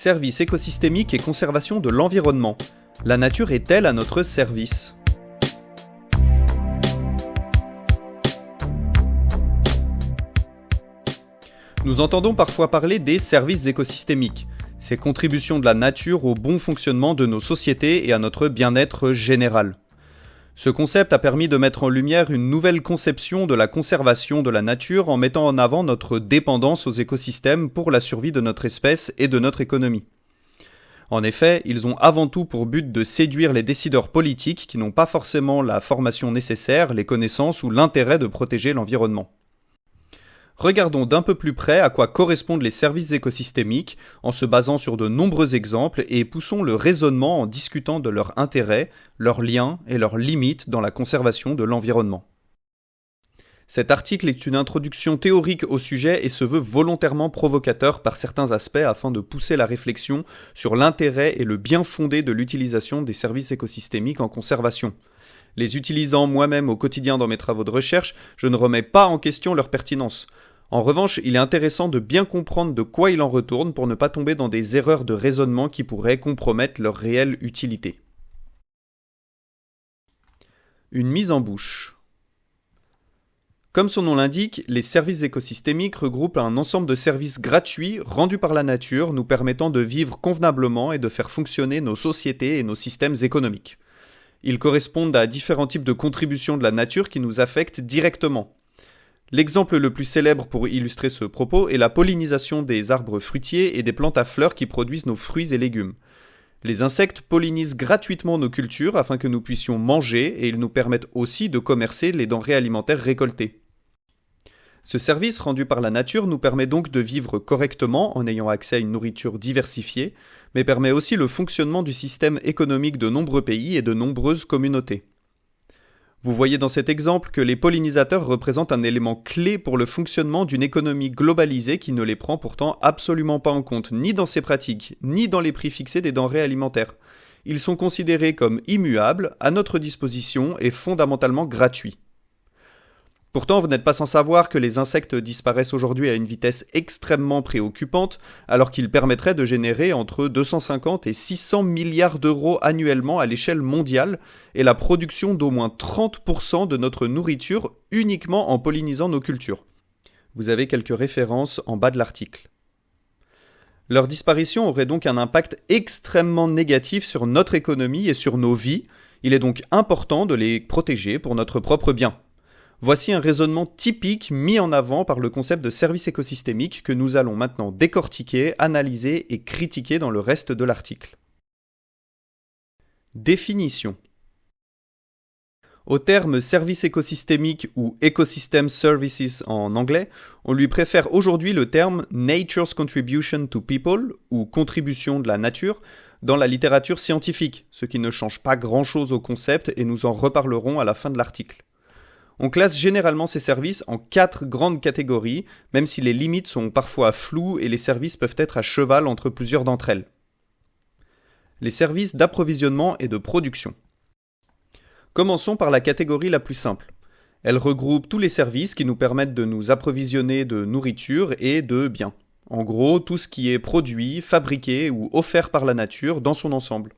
Services écosystémiques et conservation de l'environnement. La nature est-elle à notre service ? Nous entendons parfois parler des services écosystémiques, ces contributions de la nature au bon fonctionnement de nos sociétés et à notre bien-être général. Ce concept a permis de mettre en lumière une nouvelle conception de la conservation de la nature en mettant en avant notre dépendance aux écosystèmes pour la survie de notre espèce et de notre économie. En effet, ils ont avant tout pour but de séduire les décideurs politiques qui n'ont pas forcément la formation nécessaire, les connaissances ou l'intérêt de protéger l'environnement. Regardons d'un peu plus près à quoi correspondent les services écosystémiques en se basant sur de nombreux exemples et poussons le raisonnement en discutant de leurs intérêts, leurs liens et leurs limites dans la conservation de l'environnement. Cet article est une introduction théorique au sujet et se veut volontairement provocateur par certains aspects afin de pousser la réflexion sur l'intérêt et le bien fondé de l'utilisation des services écosystémiques en conservation. Les utilisant moi-même au quotidien dans mes travaux de recherche, je ne remets pas en question leur pertinence. En revanche, il est intéressant de bien comprendre de quoi il en retourne pour ne pas tomber dans des erreurs de raisonnement qui pourraient compromettre leur réelle utilité. Une mise en bouche. Comme son nom l'indique, les services écosystémiques regroupent un ensemble de services gratuits rendus par la nature nous permettant de vivre convenablement et de faire fonctionner nos sociétés et nos systèmes économiques. Ils correspondent à différents types de contributions de la nature qui nous affectent directement. L'exemple le plus célèbre pour illustrer ce propos est la pollinisation des arbres fruitiers et des plantes à fleurs qui produisent nos fruits et légumes. Les insectes pollinisent gratuitement nos cultures afin que nous puissions manger et ils nous permettent aussi de commercer les denrées alimentaires récoltées. Ce service rendu par la nature nous permet donc de vivre correctement en ayant accès à une nourriture diversifiée, mais permet aussi le fonctionnement du système économique de nombreux pays et de nombreuses communautés. Vous voyez dans cet exemple que les pollinisateurs représentent un élément clé pour le fonctionnement d'une économie globalisée qui ne les prend pourtant absolument pas en compte, ni dans ses pratiques, ni dans les prix fixés des denrées alimentaires. Ils sont considérés comme immuables, à notre disposition et fondamentalement gratuits. Pourtant, vous n'êtes pas sans savoir que les insectes disparaissent aujourd'hui à une vitesse extrêmement préoccupante, alors qu'ils permettraient de générer entre 250 et 600 milliards d'euros annuellement à l'échelle mondiale et la production d'au moins 30% de notre nourriture uniquement en pollinisant nos cultures. Vous avez quelques références en bas de l'article. Leur disparition aurait donc un impact extrêmement négatif sur notre économie et sur nos vies. Il est donc important de les protéger pour notre propre bien. Voici un raisonnement typique mis en avant par le concept de service écosystémique que nous allons maintenant décortiquer, analyser et critiquer dans le reste de l'article. Définition. Au terme service écosystémique ou ecosystem services en anglais, on lui préfère aujourd'hui le terme nature's contribution to people ou contribution de la nature dans la littérature scientifique, ce qui ne change pas grand-chose au concept et nous en reparlerons à la fin de l'article. On classe généralement ces services en 4 grandes catégories, même si les limites sont parfois floues et les services peuvent être à cheval entre plusieurs d'entre elles. Les services d'approvisionnement et de production. Commençons par la catégorie la plus simple. Elle regroupe tous les services qui nous permettent de nous approvisionner de nourriture et de biens. En gros, tout ce qui est produit, fabriqué ou offert par la nature dans son ensemble.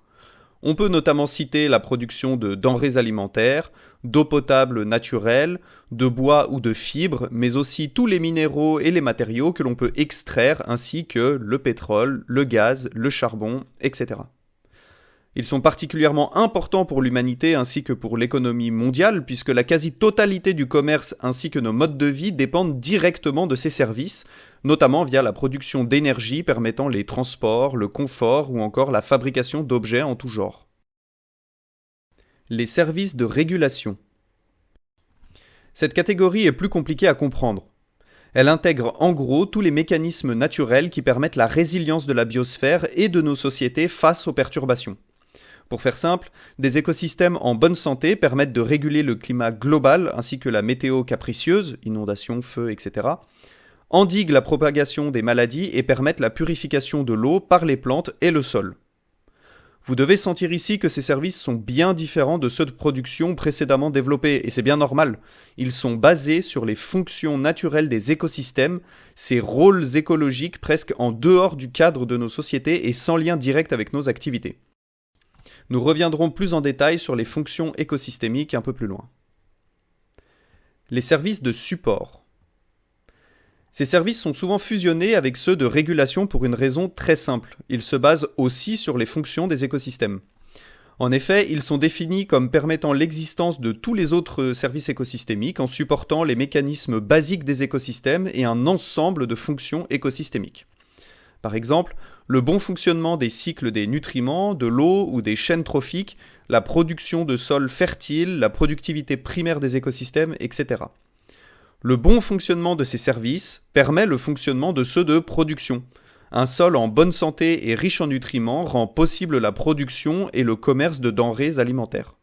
On peut notamment citer la production de denrées alimentaires, d'eau potable naturelle, de bois ou de fibres, mais aussi tous les minéraux et les matériaux que l'on peut extraire, ainsi que le pétrole, le gaz, le charbon, etc. Ils sont particulièrement importants pour l'humanité ainsi que pour l'économie mondiale, puisque la quasi-totalité du commerce ainsi que nos modes de vie dépendent directement de ces services, notamment via la production d'énergie permettant les transports, le confort ou encore la fabrication d'objets en tout genre. Les services de régulation. Cette catégorie est plus compliquée à comprendre. Elle intègre en gros tous les mécanismes naturels qui permettent la résilience de la biosphère et de nos sociétés face aux perturbations. Pour faire simple, des écosystèmes en bonne santé permettent de réguler le climat global ainsi que la météo capricieuse, inondations, feux, etc., endiguent la propagation des maladies et permettent la purification de l'eau par les plantes et le sol. Vous devez sentir ici que ces services sont bien différents de ceux de production précédemment développés, et c'est bien normal. Ils sont basés sur les fonctions naturelles des écosystèmes, ces rôles écologiques presque en dehors du cadre de nos sociétés et sans lien direct avec nos activités. Nous reviendrons plus en détail sur les fonctions écosystémiques un peu plus loin. Les services de support. Ces services sont souvent fusionnés avec ceux de régulation pour une raison très simple. Ils se basent aussi sur les fonctions des écosystèmes. En effet, ils sont définis comme permettant l'existence de tous les autres services écosystémiques en supportant les mécanismes basiques des écosystèmes et un ensemble de fonctions écosystémiques. Par exemple, le bon fonctionnement des cycles des nutriments, de l'eau ou des chaînes trophiques, la production de sols fertiles, la productivité primaire des écosystèmes, etc. Le bon fonctionnement de ces services permet le fonctionnement de ceux de production. Un sol en bonne santé et riche en nutriments rend possible la production et le commerce de denrées alimentaires.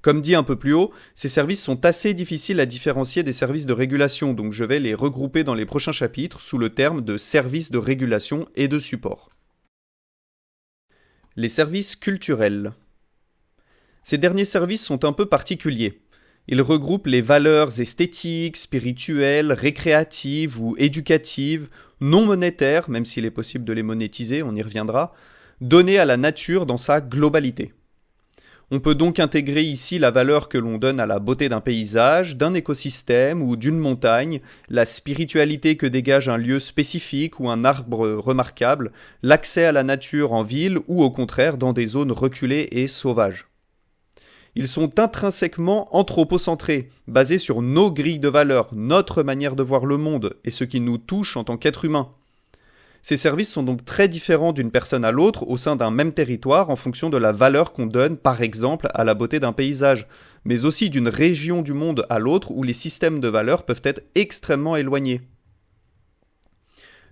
Comme dit un peu plus haut, ces services sont assez difficiles à différencier des services de régulation, donc je vais les regrouper dans les prochains chapitres sous le terme de services de régulation et de support. Les services culturels. Ces derniers services sont un peu particuliers. Ils regroupent les valeurs esthétiques, spirituelles, récréatives ou éducatives, non monétaires, même s'il est possible de les monétiser, on y reviendra, données à la nature dans sa globalité. On peut donc intégrer ici la valeur que l'on donne à la beauté d'un paysage, d'un écosystème ou d'une montagne, la spiritualité que dégage un lieu spécifique ou un arbre remarquable, l'accès à la nature en ville ou au contraire dans des zones reculées et sauvages. Ils sont intrinsèquement anthropocentrés, basés sur nos grilles de valeurs, notre manière de voir le monde et ce qui nous touche en tant qu'être humain. Ces services sont donc très différents d'une personne à l'autre au sein d'un même territoire en fonction de la valeur qu'on donne, par exemple, à la beauté d'un paysage, mais aussi d'une région du monde à l'autre où les systèmes de valeurs peuvent être extrêmement éloignés.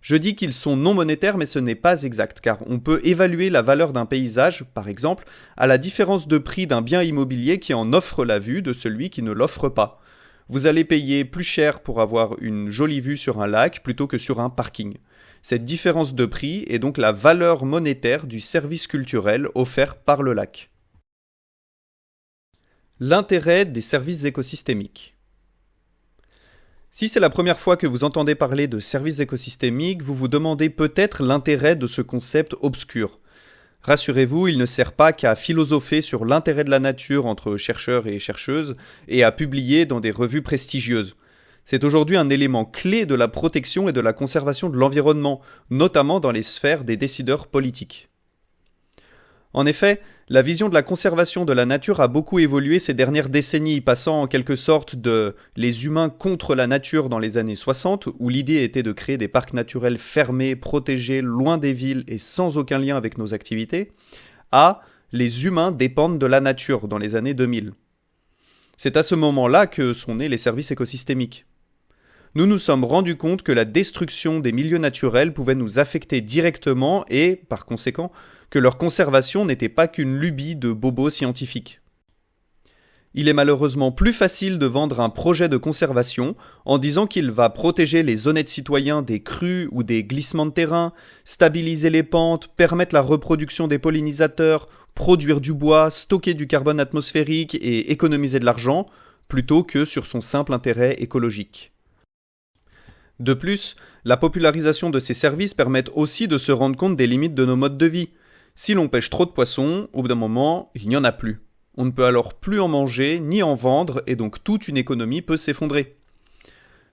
Je dis qu'ils sont non monétaires, mais ce n'est pas exact, car on peut évaluer la valeur d'un paysage, par exemple, à la différence de prix d'un bien immobilier qui en offre la vue de celui qui ne l'offre pas. Vous allez payer plus cher pour avoir une jolie vue sur un lac plutôt que sur un parking. Cette différence de prix est donc la valeur monétaire du service culturel offert par le lac. L'intérêt des services écosystémiques. Si c'est la première fois que vous entendez parler de services écosystémiques, vous vous demandez peut-être l'intérêt de ce concept obscur. Rassurez-vous, il ne sert pas qu'à philosopher sur l'intérêt de la nature entre chercheurs et chercheuses et à publier dans des revues prestigieuses. C'est aujourd'hui un élément clé de la protection et de la conservation de l'environnement, notamment dans les sphères des décideurs politiques. En effet, la vision de la conservation de la nature a beaucoup évolué ces dernières décennies, passant en quelque sorte de les humains contre la nature dans les années 60, où l'idée était de créer des parcs naturels fermés, protégés, loin des villes et sans aucun lien avec nos activités, à les humains dépendent de la nature dans les années 2000. C'est à ce moment-là que sont nés les services écosystémiques. Nous nous sommes rendus compte que la destruction des milieux naturels pouvait nous affecter directement et, par conséquent, que leur conservation n'était pas qu'une lubie de bobos scientifiques. Il est malheureusement plus facile de vendre un projet de conservation en disant qu'il va protéger les honnêtes citoyens des crues ou des glissements de terrain, stabiliser les pentes, permettre la reproduction des pollinisateurs, produire du bois, stocker du carbone atmosphérique et économiser de l'argent, plutôt que sur son simple intérêt écologique. De plus, la popularisation de ces services permet aussi de se rendre compte des limites de nos modes de vie. Si l'on pêche trop de poissons, au bout d'un moment, il n'y en a plus. On ne peut alors plus en manger, ni en vendre, et donc toute une économie peut s'effondrer.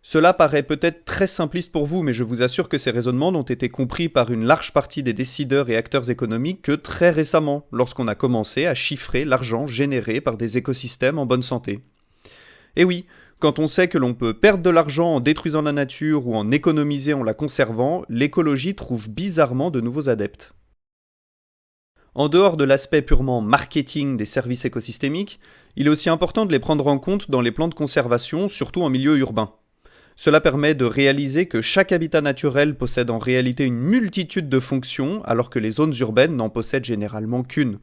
Cela paraît peut-être très simpliste pour vous, mais je vous assure que ces raisonnements n'ont été compris par une large partie des décideurs et acteurs économiques que très récemment, lorsqu'on a commencé à chiffrer l'argent généré par des écosystèmes en bonne santé. Et oui, quand on sait que l'on peut perdre de l'argent en détruisant la nature ou en économiser en la conservant, l'écologie trouve bizarrement de nouveaux adeptes. En dehors de l'aspect purement marketing des services écosystémiques, il est aussi important de les prendre en compte dans les plans de conservation, surtout en milieu urbain. Cela permet de réaliser que chaque habitat naturel possède en réalité une multitude de fonctions, alors que les zones urbaines n'en possèdent généralement qu'une.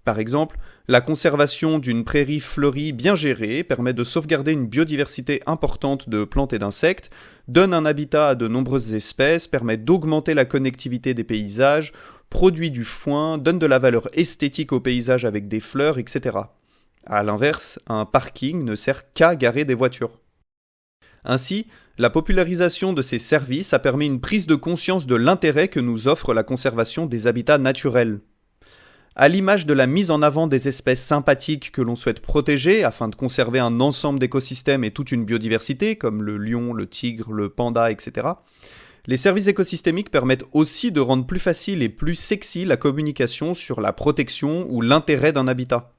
Par exemple, la conservation d'une prairie fleurie bien gérée permet de sauvegarder une biodiversité importante de plantes et d'insectes, donne un habitat à de nombreuses espèces, permet d'augmenter la connectivité des paysages, produit du foin, donne de la valeur esthétique au paysage avec des fleurs, etc. A l'inverse, un parking ne sert qu'à garer des voitures. Ainsi, la popularisation de ces services a permis une prise de conscience de l'intérêt que nous offre la conservation des habitats naturels. À l'image de la mise en avant des espèces sympathiques que l'on souhaite protéger afin de conserver un ensemble d'écosystèmes et toute une biodiversité, comme le lion, le tigre, le panda, etc., les services écosystémiques permettent aussi de rendre plus facile et plus sexy la communication sur la protection ou l'intérêt d'un habitat.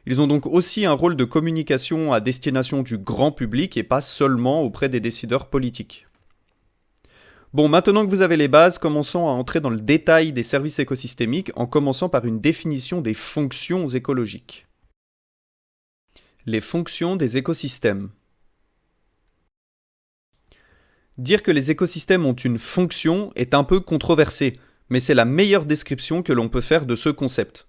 Ils ont donc aussi un rôle de communication à destination du grand public et pas seulement auprès des décideurs politiques. Bon, maintenant que vous avez les bases, commençons à entrer dans le détail des services écosystémiques en commençant par une définition des fonctions écologiques. Les fonctions des écosystèmes. Dire que les écosystèmes ont une fonction est un peu controversé, mais c'est la meilleure description que l'on peut faire de ce concept.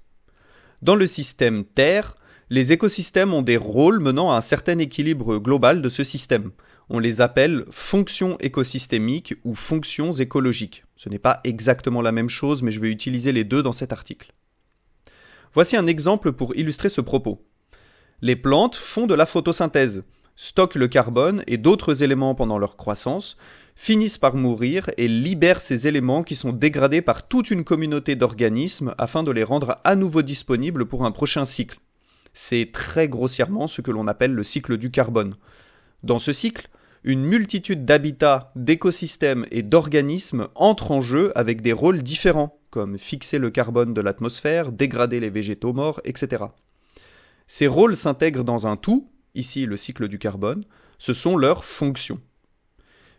Dans le système Terre, les écosystèmes ont des rôles menant à un certain équilibre global de ce système. On les appelle fonctions écosystémiques ou fonctions écologiques. Ce n'est pas exactement la même chose, mais je vais utiliser les deux dans cet article. Voici un exemple pour illustrer ce propos. Les plantes font de la photosynthèse, stockent le carbone et d'autres éléments pendant leur croissance, finissent par mourir et libèrent ces éléments qui sont dégradés par toute une communauté d'organismes afin de les rendre à nouveau disponibles pour un prochain cycle. C'est très grossièrement ce que l'on appelle le cycle du carbone. Dans ce cycle, une multitude d'habitats, d'écosystèmes et d'organismes entrent en jeu avec des rôles différents, comme fixer le carbone de l'atmosphère, dégrader les végétaux morts, etc. Ces rôles s'intègrent dans un tout, ici le cycle du carbone, ce sont leurs fonctions.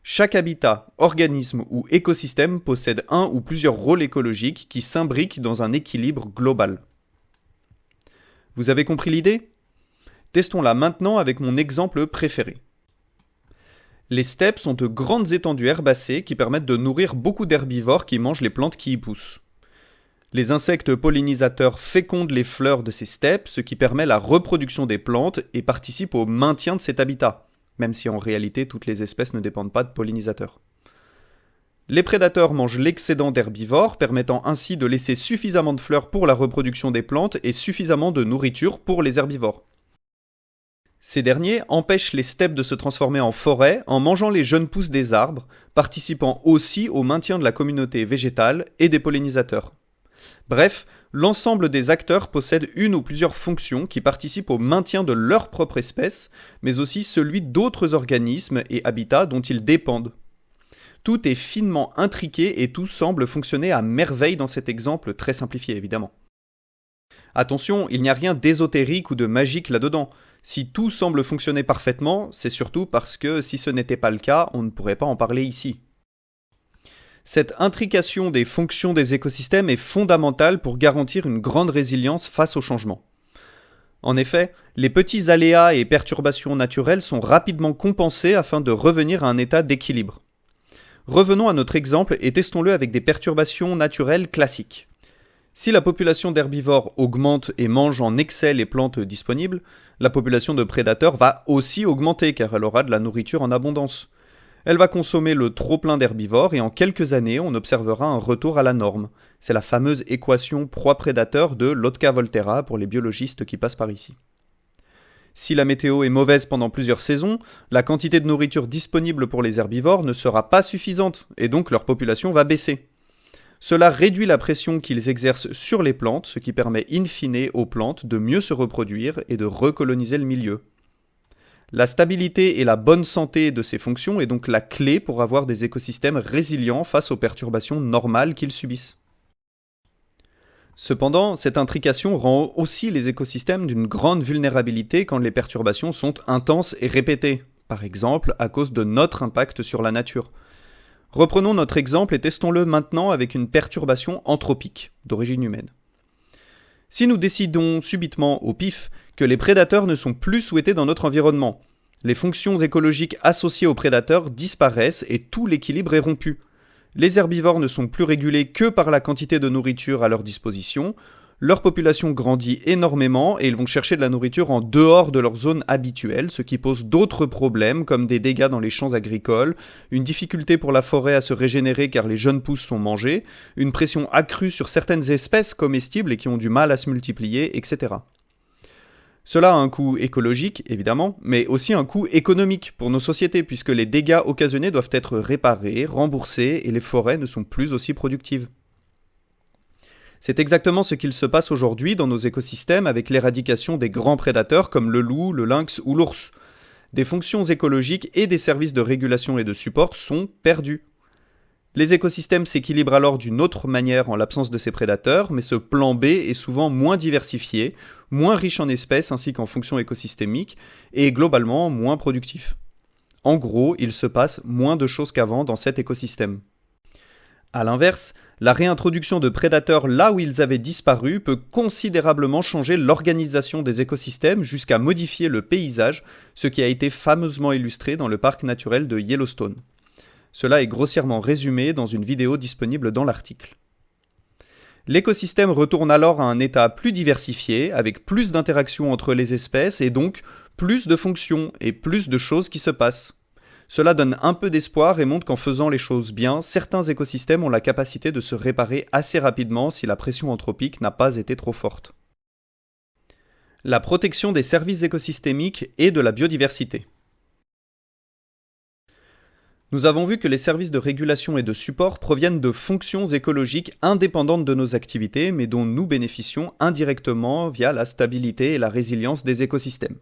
Chaque habitat, organisme ou écosystème possède un ou plusieurs rôles écologiques qui s'imbriquent dans un équilibre global. Vous avez compris l'idée ? Testons-la maintenant avec mon exemple préféré. Les steppes sont de grandes étendues herbacées qui permettent de nourrir beaucoup d'herbivores qui mangent les plantes qui y poussent. Les insectes pollinisateurs fécondent les fleurs de ces steppes, ce qui permet la reproduction des plantes et participe au maintien de cet habitat, même si en réalité toutes les espèces ne dépendent pas de pollinisateurs. Les prédateurs mangent l'excédent d'herbivores, permettant ainsi de laisser suffisamment de fleurs pour la reproduction des plantes et suffisamment de nourriture pour les herbivores. Ces derniers empêchent les steppes de se transformer en forêt en mangeant les jeunes pousses des arbres, participant aussi au maintien de la communauté végétale et des pollinisateurs. Bref, l'ensemble des acteurs possèdent une ou plusieurs fonctions qui participent au maintien de leur propre espèce, mais aussi celui d'autres organismes et habitats dont ils dépendent. Tout est finement intriqué et tout semble fonctionner à merveille dans cet exemple très simplifié évidemment. Attention, il n'y a rien d'ésotérique ou de magique là-dedans. Si tout semble fonctionner parfaitement, c'est surtout parce que si ce n'était pas le cas, on ne pourrait pas en parler ici. Cette intrication des fonctions des écosystèmes est fondamentale pour garantir une grande résilience face au changement. En effet, les petits aléas et perturbations naturelles sont rapidement compensés afin de revenir à un état d'équilibre. Revenons à notre exemple et testons-le avec des perturbations naturelles classiques. Si la population d'herbivores augmente et mange en excès les plantes disponibles, la population de prédateurs va aussi augmenter car elle aura de la nourriture en abondance. Elle va consommer le trop-plein d'herbivores et en quelques années, on observera un retour à la norme. C'est la fameuse équation proie-prédateur de Lotka-Volterra pour les biologistes qui passent par ici. Si la météo est mauvaise pendant plusieurs saisons, la quantité de nourriture disponible pour les herbivores ne sera pas suffisante et donc leur population va baisser. Cela réduit la pression qu'ils exercent sur les plantes, ce qui permet in fine aux plantes de mieux se reproduire et de recoloniser le milieu. La stabilité et la bonne santé de ces fonctions est donc la clé pour avoir des écosystèmes résilients face aux perturbations normales qu'ils subissent. Cependant, cette intrication rend aussi les écosystèmes d'une grande vulnérabilité quand les perturbations sont intenses et répétées, par exemple à cause de notre impact sur la nature. Reprenons notre exemple et testons-le maintenant avec une perturbation anthropique, d'origine humaine. Si nous décidons subitement, au pif, que les prédateurs ne sont plus souhaités dans notre environnement, les fonctions écologiques associées aux prédateurs disparaissent et tout l'équilibre est rompu. Les herbivores ne sont plus régulés que par la quantité de nourriture à leur disposition, Leur population grandit énormément et ils vont chercher de la nourriture en dehors de leur zone habituelle, ce qui pose d'autres problèmes comme des dégâts dans les champs agricoles, une difficulté pour la forêt à se régénérer car les jeunes pousses sont mangées, une pression accrue sur certaines espèces comestibles et qui ont du mal à se multiplier, etc. Cela a un coût écologique, évidemment, mais aussi un coût économique pour nos sociétés puisque les dégâts occasionnés doivent être réparés, remboursés et les forêts ne sont plus aussi productives. C'est exactement ce qu'il se passe aujourd'hui dans nos écosystèmes avec l'éradication des grands prédateurs comme le loup, le lynx ou l'ours. Des fonctions écologiques et des services de régulation et de support sont perdus. Les écosystèmes s'équilibrent alors d'une autre manière en l'absence de ces prédateurs, mais ce plan B est souvent moins diversifié, moins riche en espèces ainsi qu'en fonctions écosystémiques, et globalement moins productif. En gros, il se passe moins de choses qu'avant dans cet écosystème. A l'inverse, la réintroduction de prédateurs là où ils avaient disparu peut considérablement changer l'organisation des écosystèmes jusqu'à modifier le paysage, ce qui a été fameusement illustré dans le parc naturel de Yellowstone. Cela est grossièrement résumé dans une vidéo disponible dans l'article. L'écosystème retourne alors à un état plus diversifié, avec plus d'interactions entre les espèces et donc plus de fonctions et plus de choses qui se passent. Cela donne un peu d'espoir et montre qu'en faisant les choses bien, certains écosystèmes ont la capacité de se réparer assez rapidement si la pression anthropique n'a pas été trop forte. La protection des services écosystémiques et de la biodiversité. Nous avons vu que les services de régulation et de support proviennent de fonctions écologiques indépendantes de nos activités, mais dont nous bénéficions indirectement via la stabilité et la résilience des écosystèmes.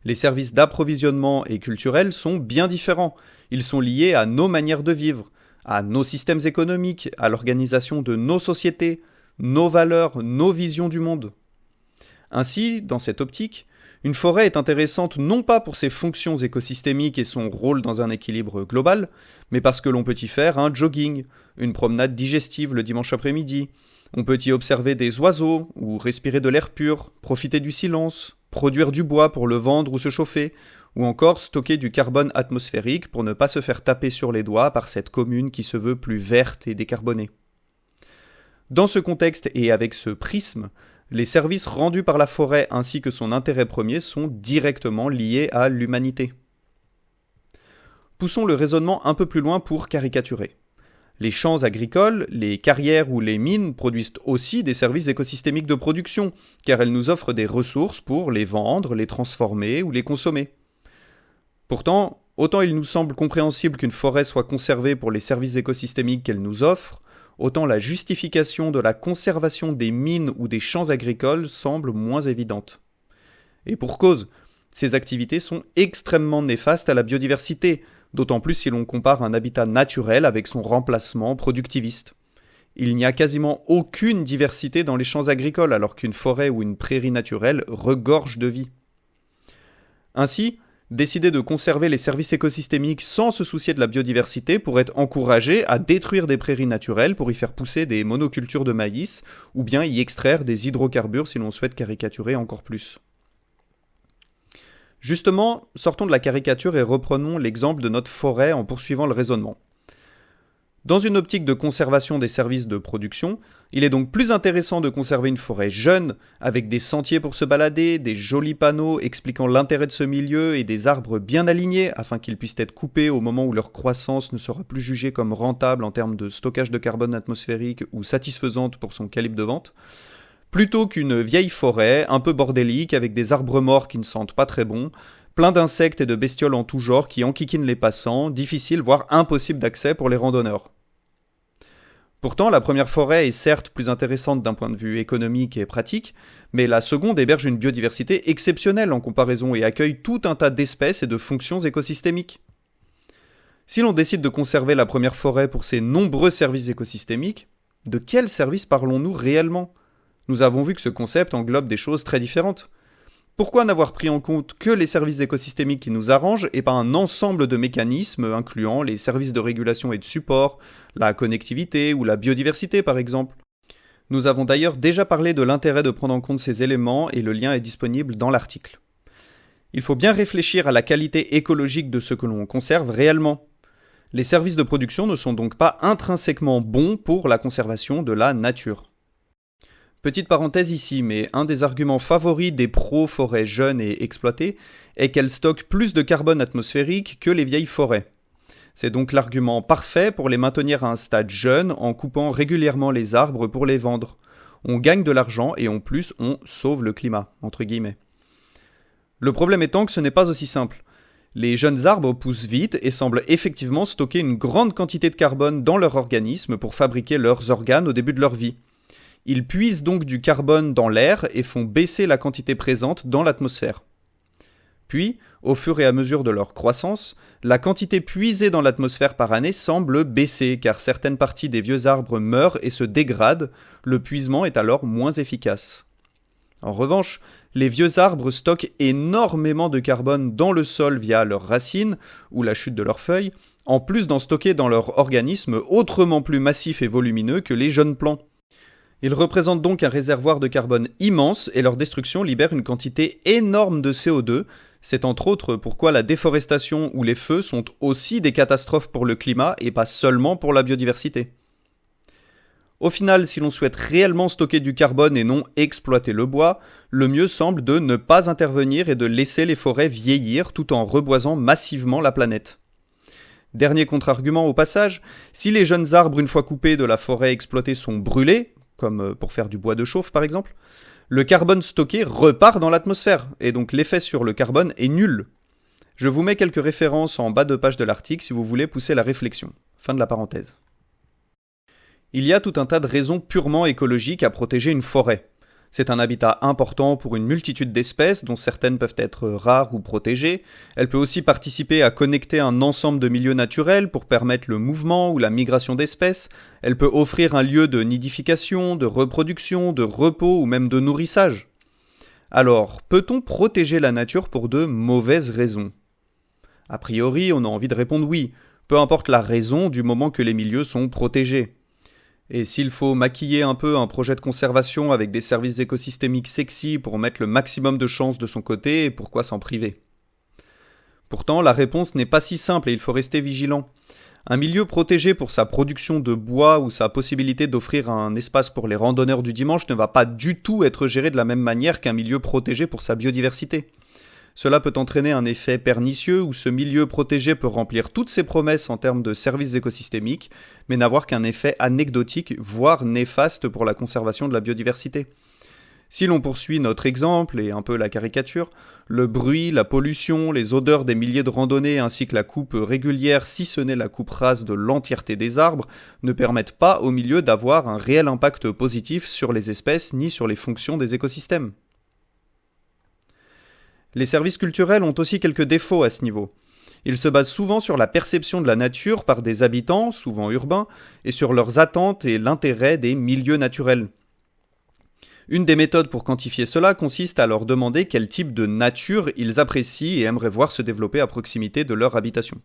Les services d'approvisionnement et culturels sont bien différents. Ils sont liés à nos manières de vivre, à nos systèmes économiques, à l'organisation de nos sociétés, nos valeurs, nos visions du monde. Ainsi, dans cette optique, une forêt est intéressante non pas pour ses fonctions écosystémiques et son rôle dans un équilibre global, mais parce que l'on peut y faire un jogging, une promenade digestive le dimanche après-midi. On peut y observer des oiseaux, ou respirer de l'air pur, profiter du silence, produire du bois pour le vendre ou se chauffer, ou encore stocker du carbone atmosphérique pour ne pas se faire taper sur les doigts par cette commune qui se veut plus verte et décarbonée. Dans ce contexte et avec ce prisme, les services rendus par la forêt ainsi que son intérêt premier sont directement liés à l'humanité. Poussons le raisonnement un peu plus loin pour caricaturer. Les champs agricoles, les carrières ou les mines produisent aussi des services écosystémiques de production, car elles nous offrent des ressources pour les vendre, les transformer ou les consommer. Pourtant, autant il nous semble compréhensible qu'une forêt soit conservée pour les services écosystémiques qu'elle nous offre, autant la justification de la conservation des mines ou des champs agricoles semble moins évidente. Et pour cause, ces activités sont extrêmement néfastes à la biodiversité, d'autant plus si l'on compare un habitat naturel avec son remplacement productiviste. Il n'y a quasiment aucune diversité dans les champs agricoles alors qu'une forêt ou une prairie naturelle regorge de vie. Ainsi, décider de conserver les services écosystémiques sans se soucier de la biodiversité pourrait encourager à détruire des prairies naturelles pour y faire pousser des monocultures de maïs ou bien y extraire des hydrocarbures si l'on souhaite caricaturer encore plus. Justement, sortons de la caricature et reprenons l'exemple de notre forêt en poursuivant le raisonnement. Dans une optique de conservation des services de production, il est donc plus intéressant de conserver une forêt jeune, avec des sentiers pour se balader, des jolis panneaux expliquant l'intérêt de ce milieu et des arbres bien alignés afin qu'ils puissent être coupés au moment où leur croissance ne sera plus jugée comme rentable en termes de stockage de carbone atmosphérique ou satisfaisante pour son calibre de vente, plutôt qu'une vieille forêt un peu bordélique avec des arbres morts qui ne sentent pas très bon, plein d'insectes et de bestioles en tout genre qui enquiquinent les passants, difficile voire impossible d'accès pour les randonneurs. Pourtant, la première forêt est certes plus intéressante d'un point de vue économique et pratique, mais la seconde héberge une biodiversité exceptionnelle en comparaison et accueille tout un tas d'espèces et de fonctions écosystémiques. Si l'on décide de conserver la première forêt pour ses nombreux services écosystémiques, de quels services parlons-nous réellement ? Nous avons vu que ce concept englobe des choses très différentes. Pourquoi n'avoir pris en compte que les services écosystémiques qui nous arrangent et pas un ensemble de mécanismes incluant les services de régulation et de support, la connectivité ou la biodiversité par exemple ? Nous avons d'ailleurs déjà parlé de l'intérêt de prendre en compte ces éléments et le lien est disponible dans l'article. Il faut bien réfléchir à la qualité écologique de ce que l'on conserve réellement. Les services de production ne sont donc pas intrinsèquement bons pour la conservation de la nature. Petite parenthèse ici, mais un des arguments favoris des pro-forêts jeunes et exploitées est qu'elles stockent plus de carbone atmosphérique que les vieilles forêts. C'est donc l'argument parfait pour les maintenir à un stade jeune en coupant régulièrement les arbres pour les vendre. On gagne de l'argent et en plus on sauve le climat, entre guillemets. Le problème étant que ce n'est pas aussi simple. Les jeunes arbres poussent vite et semblent effectivement stocker une grande quantité de carbone dans leur organisme pour fabriquer leurs organes au début de leur vie. Ils puisent donc du carbone dans l'air et font baisser la quantité présente dans l'atmosphère. Puis, au fur et à mesure de leur croissance, la quantité puisée dans l'atmosphère par année semble baisser car certaines parties des vieux arbres meurent et se dégradent, le puisement est alors moins efficace. En revanche, les vieux arbres stockent énormément de carbone dans le sol via leurs racines ou la chute de leurs feuilles, en plus d'en stocker dans leur organisme autrement plus massif et volumineux que les jeunes plants. Ils représentent donc un réservoir de carbone immense et leur destruction libère une quantité énorme de CO2. C'est entre autres pourquoi la déforestation ou les feux sont aussi des catastrophes pour le climat et pas seulement pour la biodiversité. Au final, si l'on souhaite réellement stocker du carbone et non exploiter le bois, le mieux semble de ne pas intervenir et de laisser les forêts vieillir tout en reboisant massivement la planète. Dernier contre-argument au passage, si les jeunes arbres une fois coupés de la forêt exploitée sont brûlés, comme pour faire du bois de chauffe par exemple, le carbone stocké repart dans l'atmosphère, et donc l'effet sur le carbone est nul. Je vous mets quelques références en bas de page de l'article si vous voulez pousser la réflexion. Fin de la parenthèse. Il y a tout un tas de raisons purement écologiques à protéger une forêt. C'est un habitat important pour une multitude d'espèces, dont certaines peuvent être rares ou protégées. Elle peut aussi participer à connecter un ensemble de milieux naturels pour permettre le mouvement ou la migration d'espèces. Elle peut offrir un lieu de nidification, de reproduction, de repos ou même de nourrissage. Alors, peut-on protéger la nature pour de mauvaises raisons ? A priori, on a envie de répondre oui, peu importe la raison du moment que les milieux sont protégés. Et s'il faut maquiller un peu un projet de conservation avec des services écosystémiques sexy pour mettre le maximum de chances de son côté, pourquoi s'en priver ? Pourtant, la réponse n'est pas si simple et il faut rester vigilant. Un milieu protégé pour sa production de bois ou sa possibilité d'offrir un espace pour les randonneurs du dimanche ne va pas du tout être géré de la même manière qu'un milieu protégé pour sa biodiversité. Cela peut entraîner un effet pernicieux où ce milieu protégé peut remplir toutes ses promesses en termes de services écosystémiques, mais n'avoir qu'un effet anecdotique, voire néfaste pour la conservation de la biodiversité. Si l'on poursuit notre exemple et un peu la caricature, le bruit, la pollution, les odeurs des milliers de randonnées ainsi que la coupe régulière, si ce n'est la coupe rase de l'entièreté des arbres, ne permettent pas au milieu d'avoir un réel impact positif sur les espèces ni sur les fonctions des écosystèmes. Les services culturels ont aussi quelques défauts à ce niveau. Ils se basent souvent sur la perception de la nature par des habitants, souvent urbains, et sur leurs attentes et l'intérêt des milieux naturels. Une des méthodes pour quantifier cela consiste à leur demander quel type de nature ils apprécient et aimeraient voir se développer à proximité de leur habitation.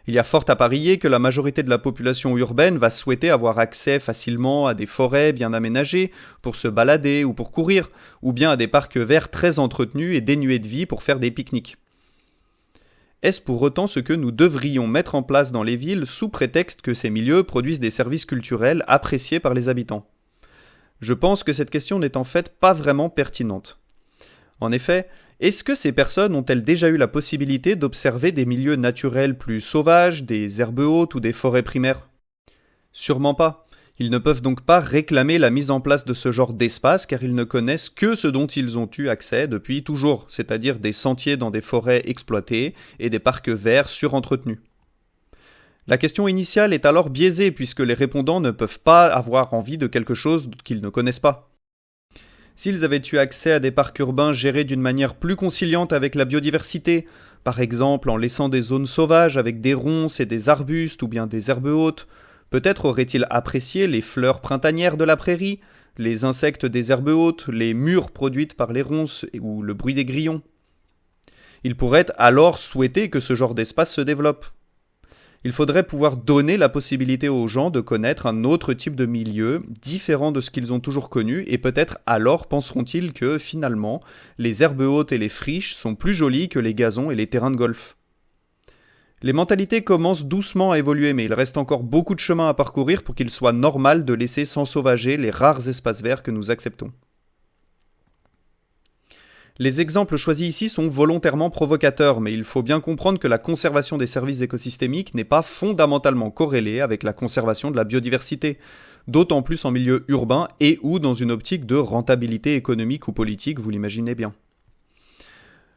Il y a fort à parier que la majorité de la population urbaine va souhaiter avoir accès facilement à des forêts bien aménagées pour se balader ou pour courir, ou bien à des parcs verts très entretenus et dénués de vie pour faire des pique-niques. Est-ce pour autant ce que nous devrions mettre en place dans les villes sous prétexte que ces milieux produisent des services culturels appréciés par les habitants ? Je pense que cette question n'est en fait pas vraiment pertinente. En effet, est-ce que ces personnes ont-elles déjà eu la possibilité d'observer des milieux naturels plus sauvages, des herbes hautes ou des forêts primaires ? Sûrement pas. Ils ne peuvent donc pas réclamer la mise en place de ce genre d'espace car ils ne connaissent que ce dont ils ont eu accès depuis toujours, c'est-à-dire des sentiers dans des forêts exploitées et des parcs verts surentretenus. La question initiale est alors biaisée puisque les répondants ne peuvent pas avoir envie de quelque chose qu'ils ne connaissent pas. S'ils avaient eu accès à des parcs urbains gérés d'une manière plus conciliante avec la biodiversité, par exemple en laissant des zones sauvages avec des ronces et des arbustes ou bien des herbes hautes, peut-être auraient-ils apprécié les fleurs printanières de la prairie, les insectes des herbes hautes, les mûres produites par les ronces ou le bruit des grillons. Ils pourraient alors souhaiter que ce genre d'espace se développe. Il faudrait pouvoir donner la possibilité aux gens de connaître un autre type de milieu, différent de ce qu'ils ont toujours connu, et peut-être alors penseront-ils que, finalement, les herbes hautes et les friches sont plus jolies que les gazons et les terrains de golf. Les mentalités commencent doucement à évoluer, mais il reste encore beaucoup de chemin à parcourir pour qu'il soit normal de laisser s'ensauvager les rares espaces verts que nous acceptons. Les exemples choisis ici sont volontairement provocateurs, mais il faut bien comprendre que la conservation des services écosystémiques n'est pas fondamentalement corrélée avec la conservation de la biodiversité, d'autant plus en milieu urbain et ou dans une optique de rentabilité économique ou politique, vous l'imaginez bien.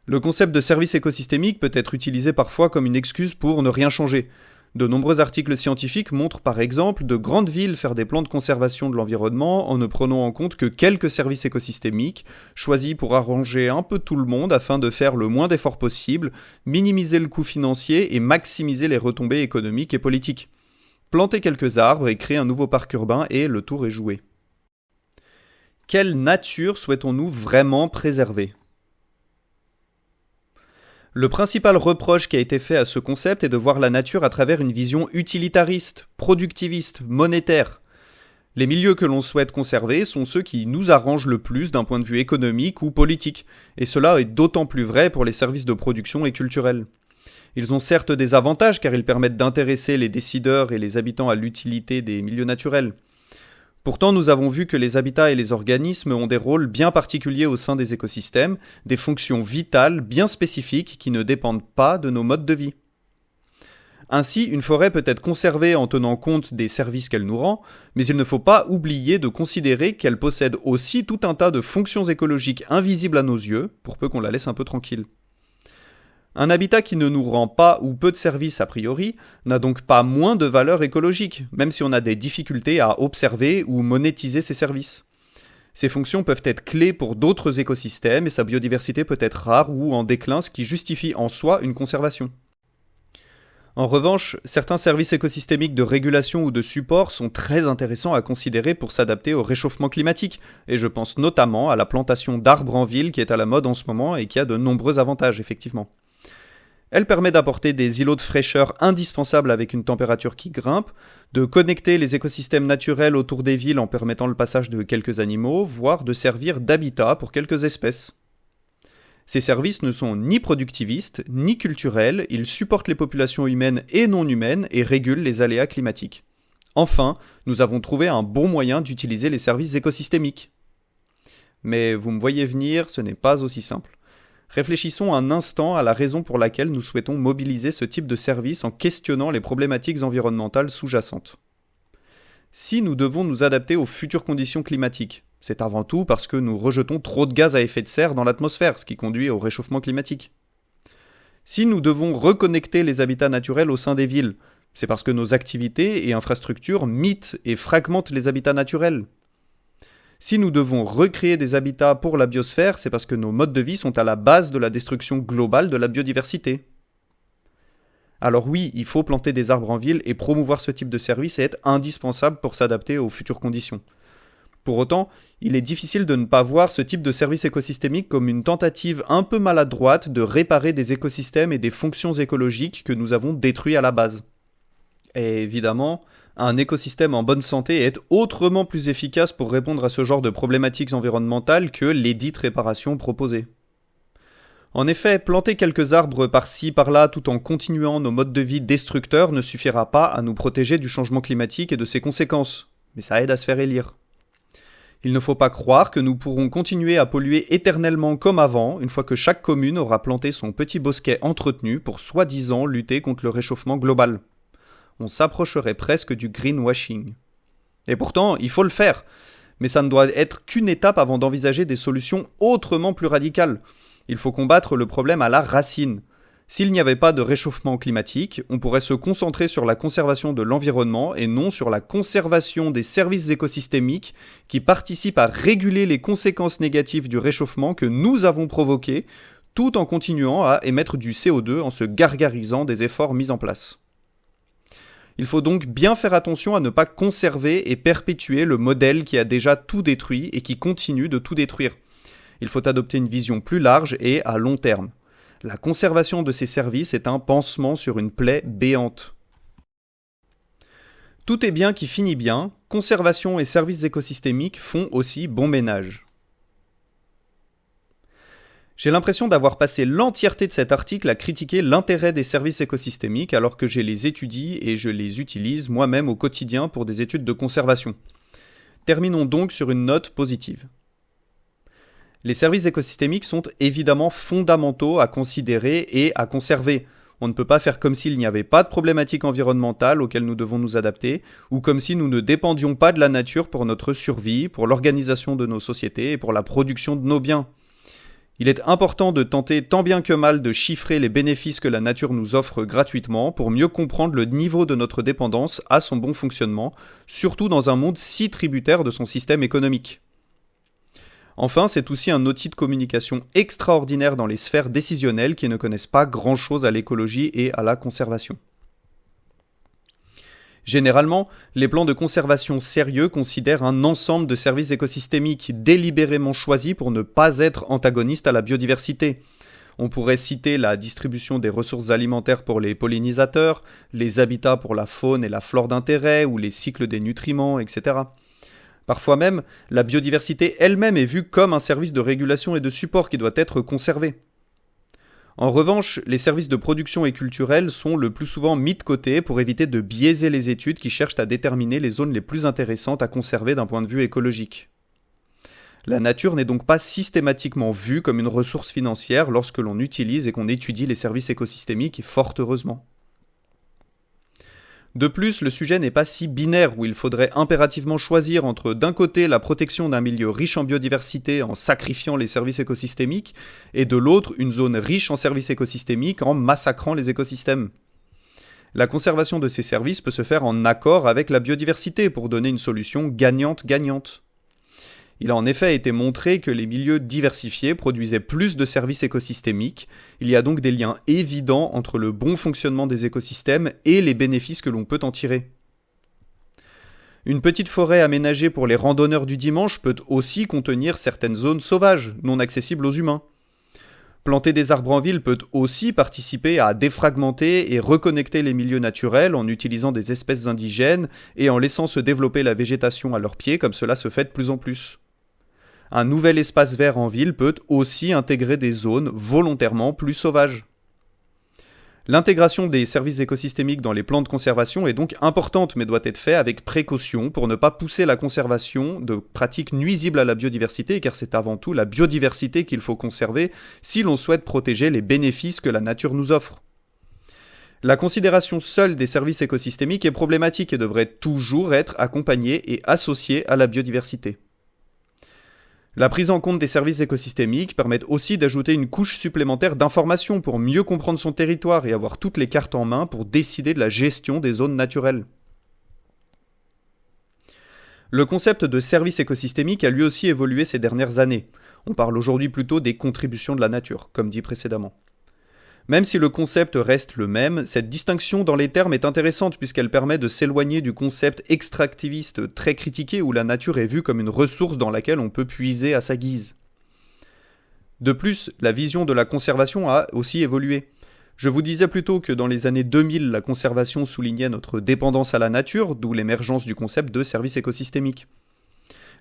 Le concept de service écosystémique peut être utilisé parfois comme une excuse pour ne rien changer. De nombreux articles scientifiques montrent par exemple de grandes villes faire des plans de conservation de l'environnement en ne prenant en compte que quelques services écosystémiques, choisis pour arranger un peu tout le monde afin de faire le moins d'efforts possible, minimiser le coût financier et maximiser les retombées économiques et politiques. Planter quelques arbres et créer un nouveau parc urbain et le tour est joué. Quelle nature souhaitons-nous vraiment préserver ? Le principal reproche qui a été fait à ce concept est de voir la nature à travers une vision utilitariste, productiviste, monétaire. Les milieux que l'on souhaite conserver sont ceux qui nous arrangent le plus d'un point de vue économique ou politique, et cela est d'autant plus vrai pour les services de production et culturels. Ils ont certes des avantages car ils permettent d'intéresser les décideurs et les habitants à l'utilité des milieux naturels. Pourtant, nous avons vu que les habitats et les organismes ont des rôles bien particuliers au sein des écosystèmes, des fonctions vitales bien spécifiques qui ne dépendent pas de nos modes de vie. Ainsi, une forêt peut être conservée en tenant compte des services qu'elle nous rend, mais il ne faut pas oublier de considérer qu'elle possède aussi tout un tas de fonctions écologiques invisibles à nos yeux, pour peu qu'on la laisse un peu tranquille. Un habitat qui ne nous rend pas ou peu de services a priori n'a donc pas moins de valeur écologique, même si on a des difficultés à observer ou monétiser ces services. Ces fonctions peuvent être clés pour d'autres écosystèmes et sa biodiversité peut être rare ou en déclin, ce qui justifie en soi une conservation. En revanche, certains services écosystémiques de régulation ou de support sont très intéressants à considérer pour s'adapter au réchauffement climatique, et je pense notamment à la plantation d'arbres en ville qui est à la mode en ce moment et qui a de nombreux avantages effectivement. Elle permet d'apporter des îlots de fraîcheur indispensables avec une température qui grimpe, de connecter les écosystèmes naturels autour des villes en permettant le passage de quelques animaux, voire de servir d'habitat pour quelques espèces. Ces services ne sont ni productivistes, ni culturels, ils supportent les populations humaines et non humaines et régulent les aléas climatiques. Enfin, nous avons trouvé un bon moyen d'utiliser les services écosystémiques. Mais vous me voyez venir, ce n'est pas aussi simple. Réfléchissons un instant à la raison pour laquelle nous souhaitons mobiliser ce type de service en questionnant les problématiques environnementales sous-jacentes. Si nous devons nous adapter aux futures conditions climatiques, c'est avant tout parce que nous rejetons trop de gaz à effet de serre dans l'atmosphère, ce qui conduit au réchauffement climatique. Si nous devons reconnecter les habitats naturels au sein des villes, c'est parce que nos activités et infrastructures mitent et fragmentent les habitats naturels. Si nous devons recréer des habitats pour la biosphère, c'est parce que nos modes de vie sont à la base de la destruction globale de la biodiversité. Alors oui, il faut planter des arbres en ville et promouvoir ce type de service et être indispensable pour s'adapter aux futures conditions. Pour autant, il est difficile de ne pas voir ce type de service écosystémique comme une tentative un peu maladroite de réparer des écosystèmes et des fonctions écologiques que nous avons détruits à la base. Et évidemment, un écosystème en bonne santé est autrement plus efficace pour répondre à ce genre de problématiques environnementales que les dites réparations proposées. En effet, planter quelques arbres par-ci par-là tout en continuant nos modes de vie destructeurs ne suffira pas à nous protéger du changement climatique et de ses conséquences, mais ça aide à se faire élire. Il ne faut pas croire que nous pourrons continuer à polluer éternellement comme avant, une fois que chaque commune aura planté son petit bosquet entretenu pour soi-disant lutter contre le réchauffement global. On s'approcherait presque du greenwashing. Et pourtant, il faut le faire, mais ça ne doit être qu'une étape avant d'envisager des solutions autrement plus radicales. Il faut combattre le problème à la racine. S'il n'y avait pas de réchauffement climatique, on pourrait se concentrer sur la conservation de l'environnement et non sur la conservation des services écosystémiques qui participent à réguler les conséquences négatives du réchauffement que nous avons provoqué, tout en continuant à émettre du CO2 en se gargarisant des efforts mis en place. Il faut donc bien faire attention à ne pas conserver et perpétuer le modèle qui a déjà tout détruit et qui continue de tout détruire. Il faut adopter une vision plus large et à long terme. La conservation de ces services est un pansement sur une plaie béante. Tout est bien qui finit bien, conservation et services écosystémiques font aussi bon ménage. J'ai l'impression d'avoir passé l'entièreté de cet article à critiquer l'intérêt des services écosystémiques alors que je les étudie et je les utilise moi-même au quotidien pour des études de conservation. Terminons donc sur une note positive. Les services écosystémiques sont évidemment fondamentaux à considérer et à conserver. On ne peut pas faire comme s'il n'y avait pas de problématiques environnementales auxquelles nous devons nous adapter, ou comme si nous ne dépendions pas de la nature pour notre survie, pour l'organisation de nos sociétés et pour la production de nos biens. Il est important de tenter tant bien que mal de chiffrer les bénéfices que la nature nous offre gratuitement pour mieux comprendre le niveau de notre dépendance à son bon fonctionnement, surtout dans un monde si tributaire de son système économique. Enfin, c'est aussi un outil de communication extraordinaire dans les sphères décisionnelles qui ne connaissent pas grand-chose à l'écologie et à la conservation. Généralement, les plans de conservation sérieux considèrent un ensemble de services écosystémiques délibérément choisis pour ne pas être antagonistes à la biodiversité. On pourrait citer la distribution des ressources alimentaires pour les pollinisateurs, les habitats pour la faune et la flore d'intérêt ou les cycles des nutriments, etc. Parfois même, la biodiversité elle-même est vue comme un service de régulation et de support qui doit être conservé. En revanche, les services de production et culturels sont le plus souvent mis de côté pour éviter de biaiser les études qui cherchent à déterminer les zones les plus intéressantes à conserver d'un point de vue écologique. La nature n'est donc pas systématiquement vue comme une ressource financière lorsque l'on utilise et qu'on étudie les services écosystémiques, et fort heureusement. De plus, le sujet n'est pas si binaire où il faudrait impérativement choisir entre d'un côté la protection d'un milieu riche en biodiversité en sacrifiant les services écosystémiques et de l'autre une zone riche en services écosystémiques en massacrant les écosystèmes. La conservation de ces services peut se faire en accord avec la biodiversité pour donner une solution gagnante-gagnante. Il a en effet été montré que les milieux diversifiés produisaient plus de services écosystémiques. Il y a donc des liens évidents entre le bon fonctionnement des écosystèmes et les bénéfices que l'on peut en tirer. Une petite forêt aménagée pour les randonneurs du dimanche peut aussi contenir certaines zones sauvages, non accessibles aux humains. Planter des arbres en ville peut aussi participer à défragmenter et reconnecter les milieux naturels en utilisant des espèces indigènes et en laissant se développer la végétation à leurs pieds comme cela se fait de plus en plus. Un nouvel espace vert en ville peut aussi intégrer des zones volontairement plus sauvages. L'intégration des services écosystémiques dans les plans de conservation est donc importante mais doit être faite avec précaution pour ne pas pousser la conservation de pratiques nuisibles à la biodiversité car c'est avant tout la biodiversité qu'il faut conserver si l'on souhaite protéger les bénéfices que la nature nous offre. La considération seule des services écosystémiques est problématique et devrait toujours être accompagnée et associée à la biodiversité. La prise en compte des services écosystémiques permet aussi d'ajouter une couche supplémentaire d'informations pour mieux comprendre son territoire et avoir toutes les cartes en main pour décider de la gestion des zones naturelles. Le concept de service écosystémique a lui aussi évolué ces dernières années. On parle aujourd'hui plutôt des contributions de la nature, comme dit précédemment. Même si le concept reste le même, cette distinction dans les termes est intéressante puisqu'elle permet de s'éloigner du concept extractiviste très critiqué où la nature est vue comme une ressource dans laquelle on peut puiser à sa guise. De plus, la vision de la conservation a aussi évolué. Je vous disais plutôt que dans les années 2000, la conservation soulignait notre dépendance à la nature, d'où l'émergence du concept de service écosystémique.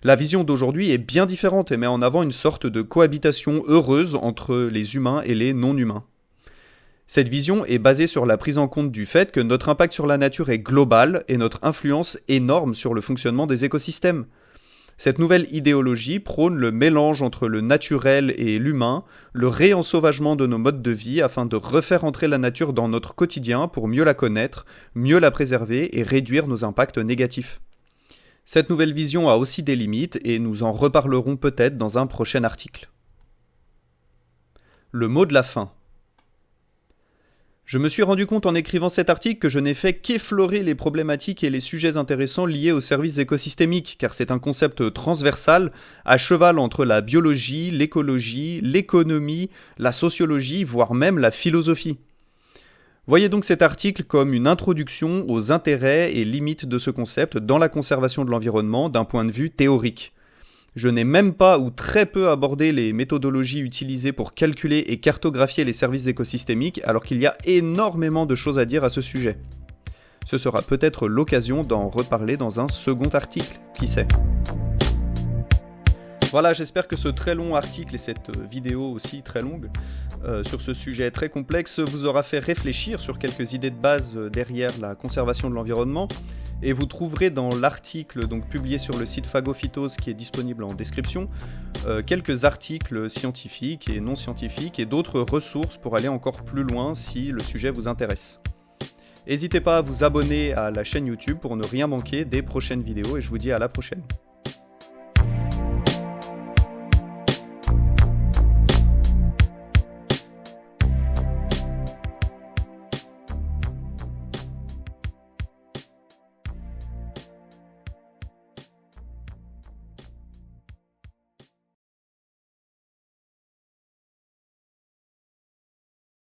La vision d'aujourd'hui est bien différente et met en avant une sorte de cohabitation heureuse entre les humains et les non-humains. Cette vision est basée sur la prise en compte du fait que notre impact sur la nature est global et notre influence énorme sur le fonctionnement des écosystèmes. Cette nouvelle idéologie prône le mélange entre le naturel et l'humain, le réensauvagement de nos modes de vie afin de refaire entrer la nature dans notre quotidien pour mieux la connaître, mieux la préserver et réduire nos impacts négatifs. Cette nouvelle vision a aussi des limites et nous en reparlerons peut-être dans un prochain article. Le mot de la fin. Je me suis rendu compte en écrivant cet article que je n'ai fait qu'effleurer les problématiques et les sujets intéressants liés aux services écosystémiques, car c'est un concept transversal, à cheval entre la biologie, l'écologie, l'économie, la sociologie, voire même la philosophie. Voyez donc cet article comme une introduction aux intérêts et limites de ce concept dans la conservation de l'environnement d'un point de vue théorique. Je n'ai même pas ou très peu abordé les méthodologies utilisées pour calculer et cartographier les services écosystémiques alors qu'il y a énormément de choses à dire à ce sujet. Ce sera peut-être l'occasion d'en reparler dans un second article, qui sait. Voilà, j'espère que ce très long article et cette vidéo aussi très longue sur ce sujet très complexe vous aura fait réfléchir sur quelques idées de base derrière la conservation de l'environnement. Et vous trouverez dans l'article donc publié sur le site Phagophytose qui est disponible en description quelques articles scientifiques et non scientifiques et d'autres ressources pour aller encore plus loin si le sujet vous intéresse. N'hésitez pas à vous abonner à la chaîne YouTube pour ne rien manquer des prochaines vidéos et je vous dis à la prochaine.